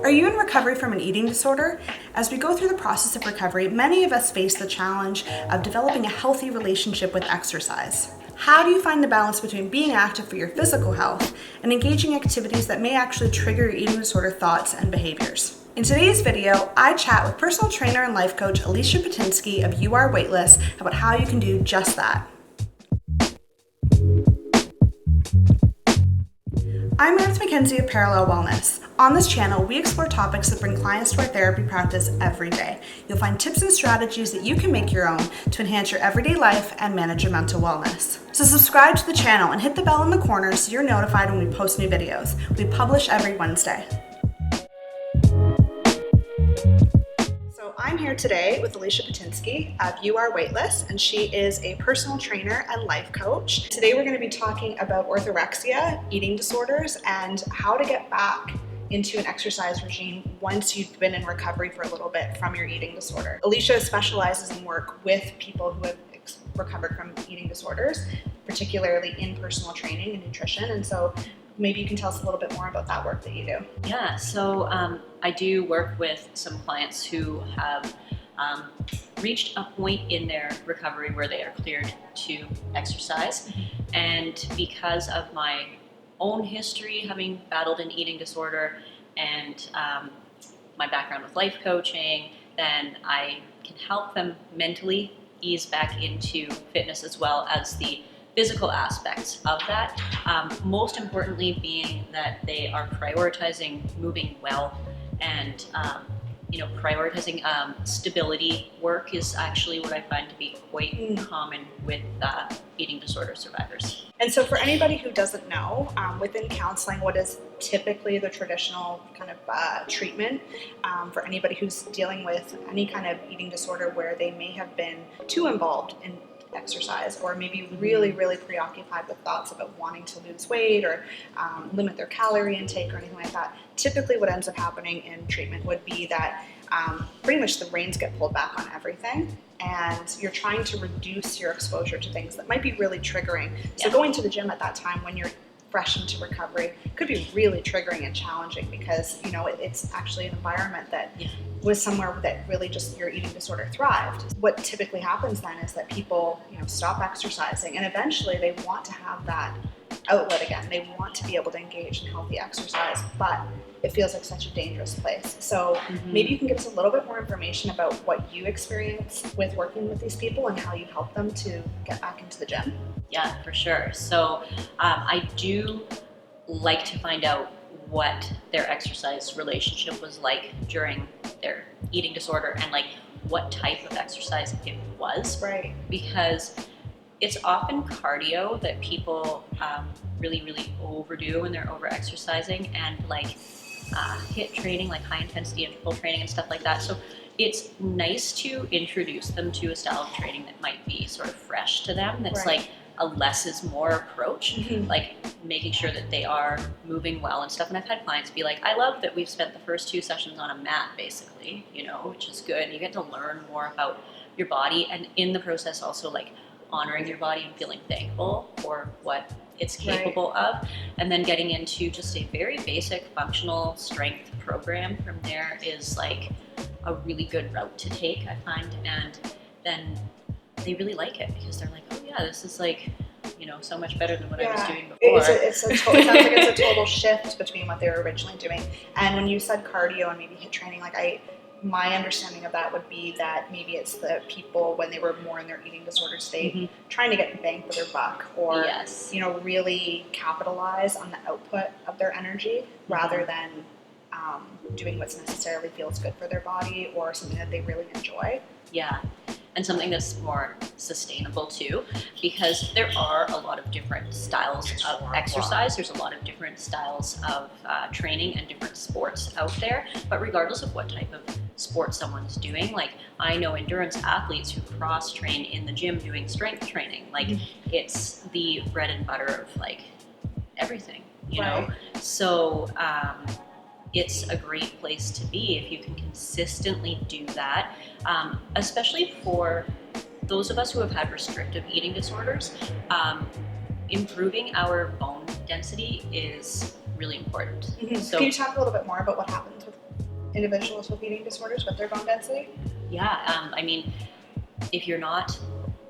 Are you in recovery from an eating disorder? As we go through the process of recovery, many of us face the challenge of developing a healthy relationship with exercise. How do you find the balance between being active for your physical health and engaging activities that may actually trigger your eating disorder thoughts and behaviors? In today's video, I chat with personal trainer and life coach Alicia Patinsky of You Are Weightless about how you can do just that. I'm Meredith McKenzie of Parallel Wellness. On this channel, we explore topics that bring clients to our therapy practice every day. You'll find tips and strategies that you can make your own to enhance your everyday life and manage your mental wellness. So subscribe to the channel and hit the bell in the corner so you're notified when we post new videos. We publish every Wednesday. So I'm here today with Alicia Patinsky of You Are Weightless, and she is a personal trainer and life coach. Today we're going to be talking about orthorexia, eating disorders, and how to get back into an exercise regime once you've been in recovery for a little bit from your eating disorder. Alicia specializes in work with people who have recovered from eating disorders, particularly in personal training and nutrition, and so maybe you can tell us a little bit more about that work that you do. Yeah, so I do work with some clients who have reached a point in their recovery where they are cleared to exercise. And because of my own history, having battled an eating disorder, and my background with life coaching, then I can help them mentally ease back into fitness as well as the physical aspects of that. Most importantly being that they are prioritizing moving well, and prioritizing stability work is actually what I find to be quite common with eating disorder survivors. And so for anybody who doesn't know, within counseling, what is typically the traditional kind of treatment for anybody who's dealing with any kind of eating disorder where they may have been too involved in exercise, or maybe really preoccupied with thoughts about wanting to lose weight or limit their calorie intake or anything like that. Typically what ends up happening in treatment would be that pretty much the reins get pulled back on everything, and you're trying to reduce your exposure to things that might be really triggering. So going to the gym at that time when you're fresh into recovery could be really triggering and challenging, because it's actually an environment that was somewhere that really just your eating disorder thrived. What typically happens then is that people stop exercising, and eventually they want to have that outlet again. They want to be able to engage in healthy exercise, but it feels like such a dangerous place. So maybe you can give us a little bit more information about what you experience with working with these people and how you help them to get back into the gym. Yeah, for sure. So I do like to find out what their exercise relationship was like during their eating disorder, and like what type of exercise it was. Right. Because it's often cardio that people really overdo when they're over exercising, and like HIIT training, like high intensity interval training and stuff like that. So it's nice to introduce them to a style of training that might be sort of fresh to them. That's like a less is more approach, like making sure that they are moving well and stuff. And I've had clients be like, I love that we've spent the first 2 sessions on a mat, basically, which is good. You get to learn more about your body, and in the process also like honoring your body and feeling thankful for what it's capable of, and then getting into just a very basic functional strength program from there is like a really good route to take, I find. And then they really like it because they're like, oh yeah, this is like so much better than what I was doing before. It sounds like it's a total shift between what they were originally doing. And when you said cardio and maybe HIIT training, my understanding of that would be that maybe it's the people when they were more in their eating disorder state, trying to get bang for their buck, or really capitalize on the output of their energy rather than doing what necessarily feels good for their body or something that they really enjoy. Yeah. And something that's more sustainable too, because there are a lot of different styles of exercise. There's a lot of different styles of training and different sports out there. But regardless of what type of sport someone's doing, like I know endurance athletes who cross train in the gym doing strength training. Like it's the bread and butter of like everything, you know? So it's a great place to be if you can consistently do that, especially for those of us who have had restrictive eating disorders. Improving our bone density is really important. So, can you talk a little bit more about what happens with individuals with eating disorders with their bone density? Yeah, I mean, if you're not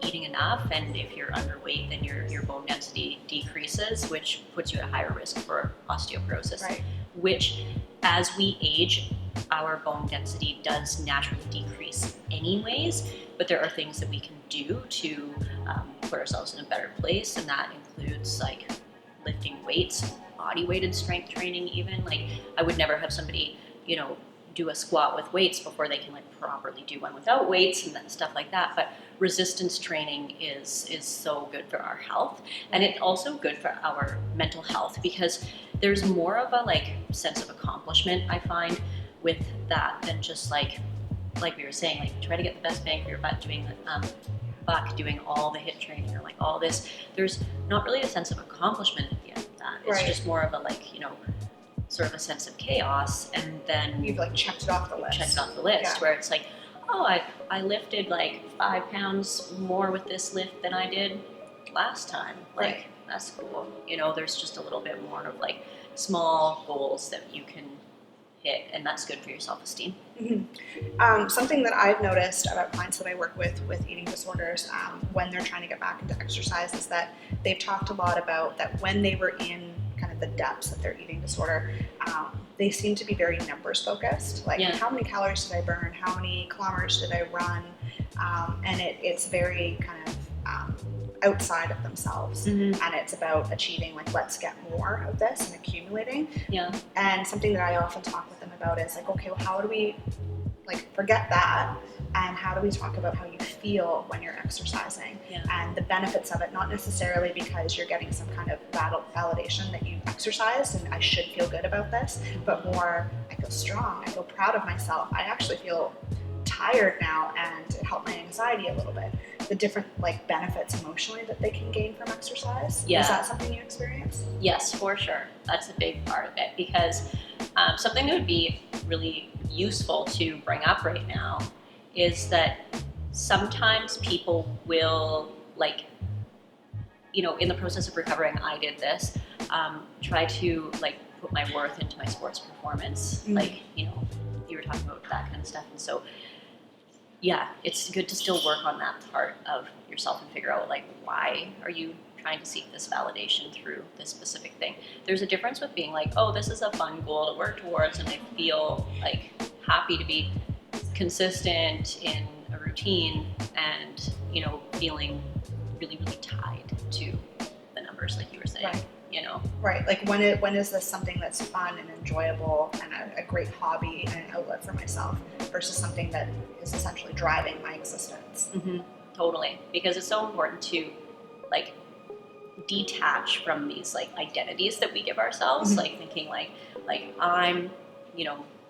eating enough and if you're underweight, then your bone density decreases, which puts you at a higher risk for osteoporosis. Right. Which, as we age, our bone density does naturally decrease anyways, but there are things that we can do to put ourselves in a better place, and that includes like lifting weights, body weighted strength training even. Like, I would never have somebody, do a squat with weights before they can like properly do one without weights and stuff like that. But resistance training is so good for our health, and it's also good for our mental health, because there's more of a like sense of accomplishment, I find, with that than just like we were saying, like try to get the best bang for your buck doing all the HIIT training or like all this. There's not really a sense of accomplishment at the end of that. It's Right. just more of a like, sort of a sense of chaos, and then You've like checked it off the list. checked off the list, Yeah. where it's like, oh, I lifted like 5 pounds more with this lift than I did last time. Like, Right. that's cool. There's just a little bit more of like small goals that you can hit, and that's good for your self-esteem. Something that I've noticed about clients that I work with eating disorders when they're trying to get back into exercise is that they've talked a lot about that when they were in kind of the depths of their eating disorder, they seem to be very numbers focused. Like, Yeah. how many calories did I burn? How many kilometers did I run? And it's very kind of outside of themselves. Mm-hmm. And it's about achieving, like, let's get more of this and accumulating. Yeah. And something that I often talk with them about is like, okay, well, how do we like forget that, and how do we talk about how you feel when you're exercising, Yeah. and the benefits of it, not necessarily because you're getting some kind of validation that you exercised and I should feel good about this, but more, I feel strong, I feel proud of myself, I actually feel tired now, and it helped my anxiety a little bit. The different like benefits emotionally that they can gain from exercise. Yeah. Is that something you experience? Yes, for sure. That's a big part of it, because something that would be really useful to bring up right now is that sometimes people will, like, in the process of recovering, I did this, try to like put my worth into my sports performance. Mm-hmm. Like, you were talking about that kind of stuff. And so, yeah, it's good to still work on that part of yourself and figure out, like, why are you trying to seek this validation through this specific thing? There's a difference with being like, oh, this is a fun goal to work towards, and I feel like happy to be consistent in a routine, and feeling really, really tied to the numbers, like you were saying. Right. Right. Like, when is this something that's fun and enjoyable and a great hobby and an outlet for myself, versus something that is essentially driving my existence? Mm-hmm. Totally. Because it's so important to like detach from these like identities that we give ourselves, Mm-hmm. like thinking like I'm,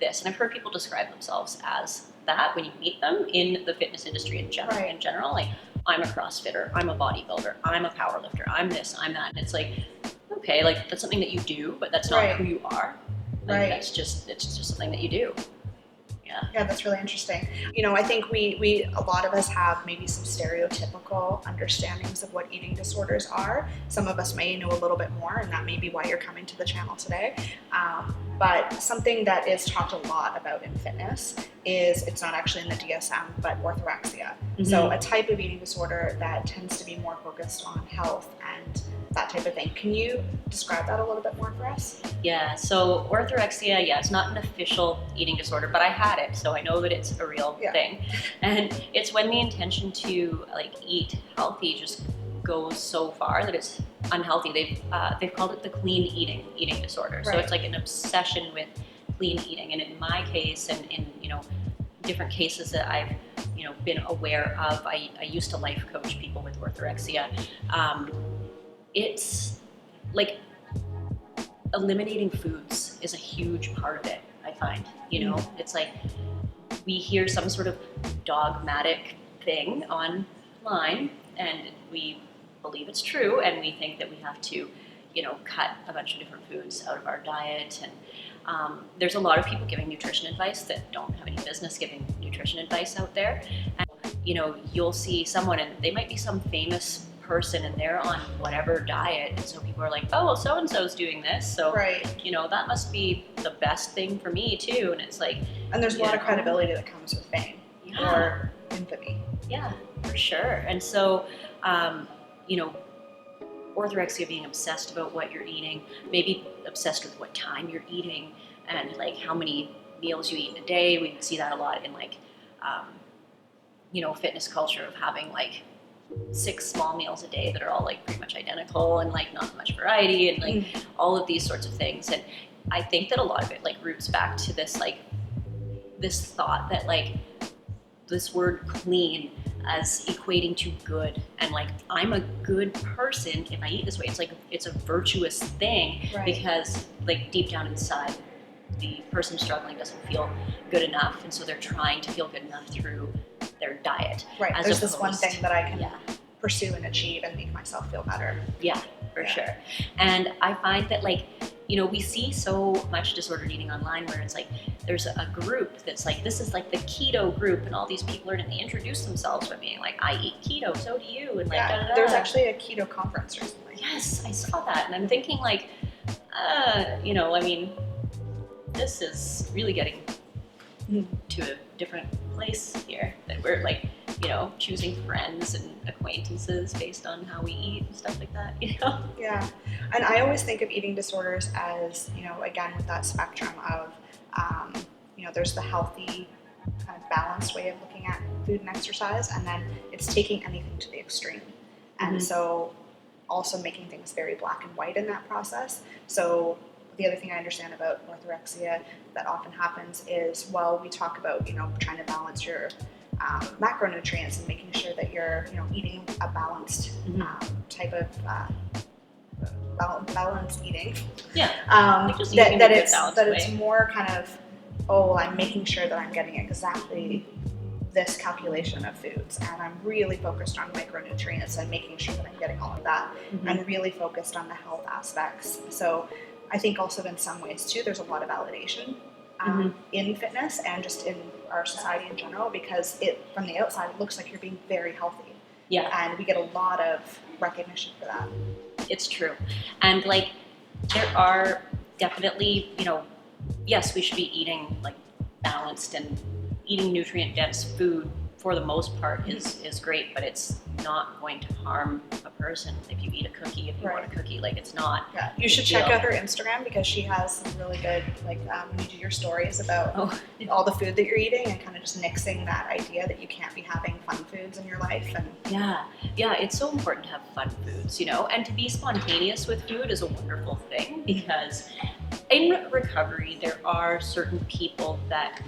this. And I've heard people describe themselves as that when you meet them in the fitness industry in general. Right. In general, like, I'm a CrossFitter, I'm a bodybuilder, I'm a powerlifter, I'm this, I'm that. And it's like, okay, like that's something that you do, but that's not Right. who you are. Like, Right. it's just something that you do. Yeah, that's really interesting. I think we a lot of us have maybe some stereotypical understandings of what eating disorders are. Some of us may know a little bit more, and that may be why you're coming to the channel today. But something that is talked a lot about in fitness is, it's not actually in the DSM, but orthorexia. Mm-hmm. So a type of eating disorder that tends to be more focused on health and that type of thing. Can you describe that a little bit more for us? Yeah, so orthorexia, it's not an official eating disorder, but I had it, so I know that it's a real thing. And it's when the intention to like eat healthy just goes so far that it's unhealthy. They've called it the clean eating disorder. Right. So it's like an obsession with clean eating. And in my case, and in different cases that I've been aware of, I used to life coach people with orthorexia. It's like eliminating foods is a huge part of it, I find. It's like we hear some sort of dogmatic thing online, and we believe it's true, and we think that we have to cut a bunch of different foods out of our diet. And there's a lot of people giving nutrition advice that don't have any business giving nutrition advice out there. And you'll see someone, and they might be some famous person and they're on whatever diet, and so people are like, oh, well, so and so's doing this, so Right. that must be the best thing for me too. And it's like, And there's a lot of credibility that comes with fame or infamy. Yeah, for sure. And so, orthorexia, being obsessed about what you're eating, maybe obsessed with what time you're eating, and like how many meals you eat in a day. We see that a lot in like, fitness culture, of having like 6 small meals a day that are all like pretty much identical, and like not much variety, and like all of these sorts of things. And I think that a lot of it like roots back to this thought that like this word clean as equating to good, and like I'm a good person if I eat this way. It's like it's a virtuous thing, Right. because like deep down inside the person struggling doesn't feel good enough, and so they're trying to feel good enough through their diet. Right. As There's this one opposed- thing that I can Yeah. pursue and achieve and make myself feel better. Yeah, for sure. And I find that like, we see so much disordered eating online where it's like there's a group that's like, this is like the keto group, and all these people are, and they introduce themselves by being like, I eat keto, so do you, and like da, da, da. There's actually a keto conference recently. Yes, I saw that, and I'm thinking like, this is really getting to a different place here, that we're like, choosing friends and acquaintances based on how we eat and stuff like that, Yeah. And I always think of eating disorders as, again, with that spectrum of, there's the healthy, kind of balanced way of looking at food and exercise, and then it's taking anything to the extreme. And so also making things very black and white in that process. So the other thing I understand about orthorexia that often happens is, we talk about, trying to balance your macronutrients and making sure that you're, eating a balanced type of balanced eating. Yeah. It's more kind of, I'm making sure that I'm getting exactly this calculation of foods, and I'm really focused on micronutrients and making sure that I'm getting all of that, and really focused on the health aspects. So I think also in some ways too, there's a lot of validation in fitness and just in our society in general, because from the outside it looks like you're being very healthy. Yeah. And we get a lot of recognition for that. It's true. And like there are definitely, yes, we should be eating like balanced and eating nutrient dense food for the most part is great, but it's not going to harm a person if you eat a cookie, if you want a cookie. Like it's not. Yeah, you should check out her Instagram, because she has some really good, when you do your stories about all the food that you're eating, and kind of just nixing that idea that you can't be having fun foods in your life. And yeah, it's so important to have fun foods, and to be spontaneous with food is a wonderful thing, because in recovery there are certain people that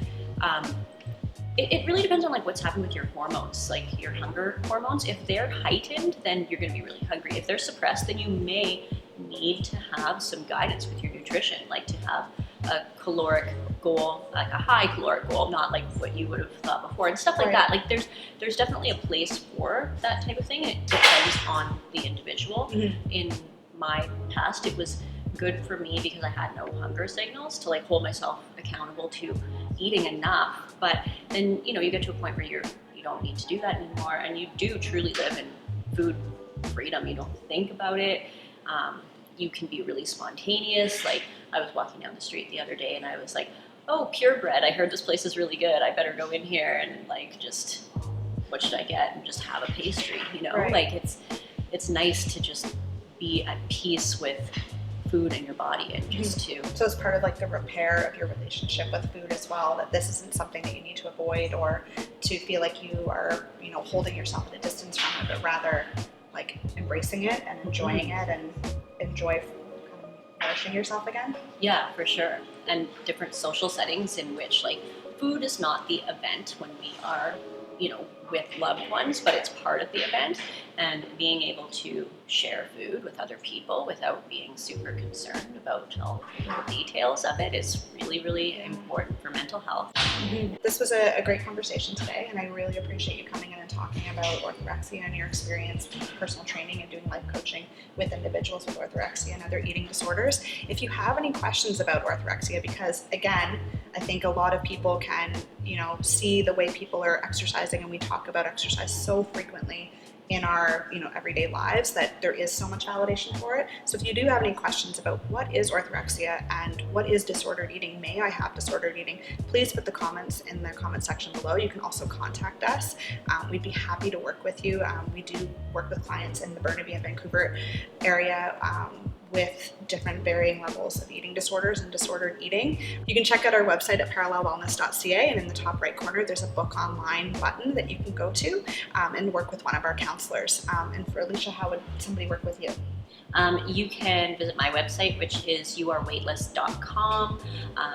it really depends on like what's happening with your hormones, like your hunger hormones. If they're heightened, then you're going to be really hungry. If they're suppressed, then you may need to have some guidance with your nutrition, like to have a caloric goal, like a high caloric goal, not like what you would have thought before, and stuff like that. Like there's definitely a place for that type of thing, and it depends on the individual. In my past, it was good for me because I had no hunger signals to like hold myself accountable to eating enough. But then you get to a point where you don't need to do that anymore, and you do truly live in food freedom. You don't think about it. You can be really spontaneous. Like I was walking down the street the other day and I was like, oh, purebred, I heard this place is really good, I better go in here and like just, what should I get, and just have a pastry, Like it's nice to just be at peace with food in your body, and just to... So it's part of like the repair of your relationship with food as well, that this isn't something that you need to avoid or to feel like you are, holding yourself at a distance from it, but rather like embracing it and enjoying it, and enjoy kind of nourishing yourself again. Yeah, for sure. And different social settings in which like food is not the event when we are, with loved ones, but it's part of the event, and being able to share food with other people without being super concerned about all the details of it is really, really important for mental health. This was a great conversation today, and I really appreciate you coming in and talking about orthorexia and your experience in personal training and doing life coaching with individuals with orthorexia and other eating disorders. If you have any questions about orthorexia, because again, I think a lot of people can, see the way people are exercising, and we talk about exercise so frequently in our everyday lives that there is so much validation for it. So if you do have any questions about what is orthorexia and what is disordered eating, may I have disordered eating, please put the comments in the comment section below. You can also contact us. We'd be happy to work with you. We do work with clients in the Burnaby and Vancouver area with different varying levels of eating disorders and disordered eating. You can check out our website at parallelwellness.ca, and in the top right corner there's a book online button that you can go to and work with one of our counselors. And for Alicia, how would somebody work with you? You can visit my website, which is youarewaitless.com.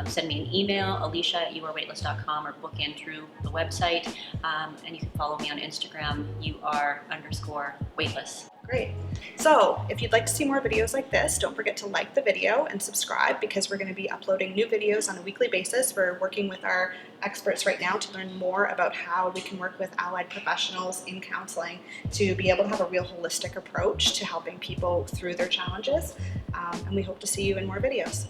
Send me an email, alicia@youarewaitless.com, or book in through the website. And you can follow me on Instagram, you_are_weightless. Great. So if you'd like to see more videos like this, don't forget to like the video and subscribe, because we're going to be uploading new videos on a weekly basis. We're working with our experts right now to learn more about how we can work with allied professionals in counseling to be able to have a real holistic approach to helping people through their challenges. And we hope to see you in more videos.